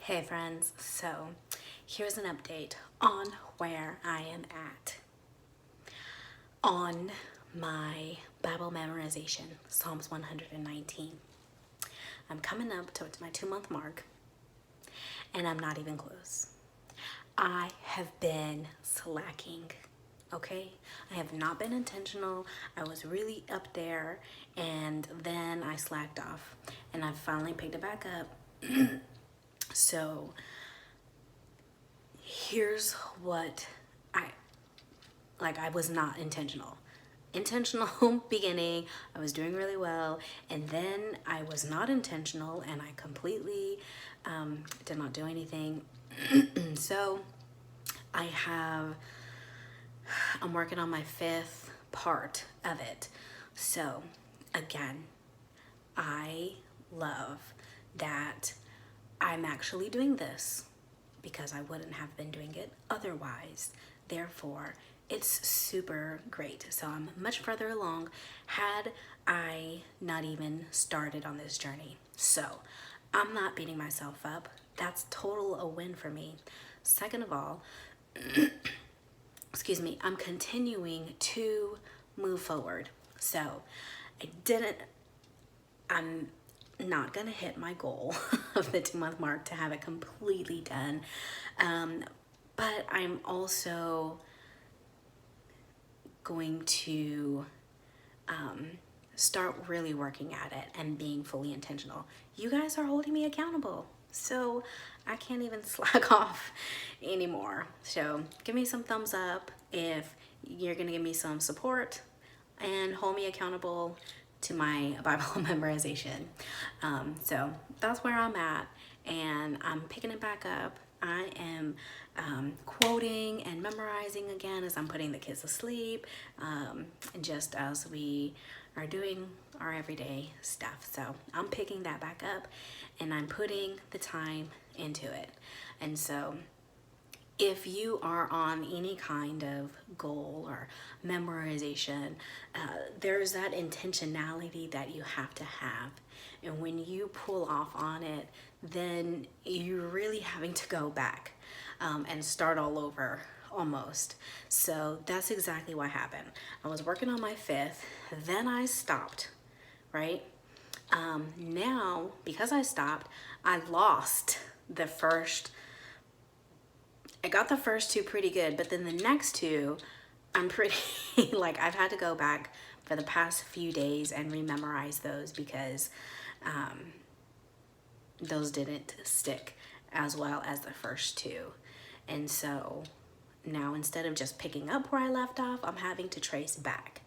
Hey friends, so here's an update on where I am at on my Bible memorization, Psalms 119. I'm coming up towards my 2-month mark and I'm not even close. I have been slacking, okay? I have not been intentional. I was really up there and then I slacked off and I finally picked it back up. So here's what I was not intentional. Intentional beginning, I was doing really well, and then I was not intentional and I completely did not do anything. So I'm working on my 5th part of it. So again, I love that I'm actually doing this because I wouldn't have been doing it otherwise. Therefore, it's super great. So I'm much further along had I not even started on this journey. So I'm not beating myself up. That's total a win for me. Second of all, excuse me, I'm continuing to move forward. So I'm not gonna hit my goal of the 2-month mark to have it completely done. But I'm also going to start really working at it and being fully intentional. You guys are holding me accountable, so I can't even slack off anymore. So give me some thumbs up if you're gonna give me some support and hold me accountable to my Bible memorization. So that's where I'm at, and I'm picking it back up. I am quoting and memorizing again as I'm putting the kids to sleep, just as we are doing our everyday stuff. So I'm picking that back up and I'm putting the time into it. And so if you are on any kind of goal or memorization, there's that intentionality that you have to have. And when you pull off on it, then you're really having to go back and start all over almost. So that's exactly what happened. I was working on my 5th, then I stopped, right? Now, because I stopped, I lost the first. I got the first 2 pretty good, but then the next 2, I'm pretty, I've had to go back for the past few days and rememorize those because those didn't stick as well as the first 2. And so now instead of just picking up where I left off, I'm having to trace back.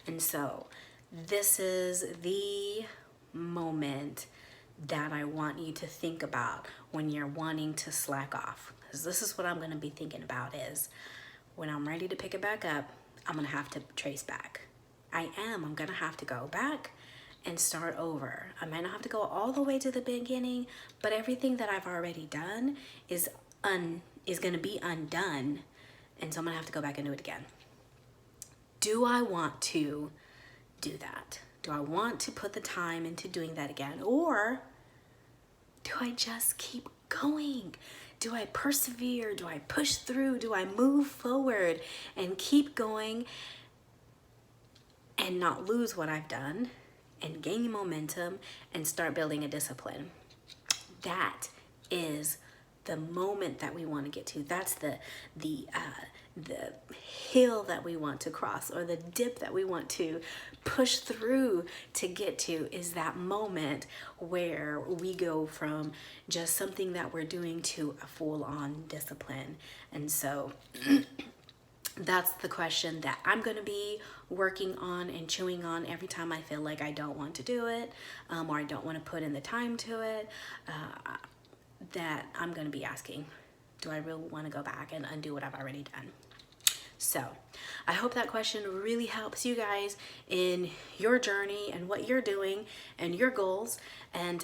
And so this is the moment that I want you to think about when you're wanting to slack off. Because this is what I'm going to be thinking about is when I'm ready to pick it back up, I'm going to have to trace back. I'm going to have to go back and start over. I might not have to go all the way to the beginning, but everything that I've already done is going to be undone. And so I'm going to have to go back and do it again. Do I want to do that? Do I want to put the time into doing that again? Or do I just keep going? Do I persevere? Do I push through? Do I move forward and keep going and not lose what I've done and gain momentum and start building a discipline? That is the moment that we want to get to. That's the hill that we want to cross, or the dip that we want to push through to get to, is that moment where we go from just something that we're doing to a full-on discipline. And so that's the question that I'm going to be working on and chewing on every time I feel like I don't want to do it, or I don't want to put in the time to it, that I'm going to be asking, do I really want to go back and undo what I've already done? So I hope that question really helps you guys in your journey and what you're doing and your goals. And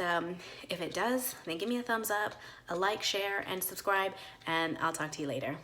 if it does, then give me a thumbs up, a like, share, and subscribe, and I'll talk to you later.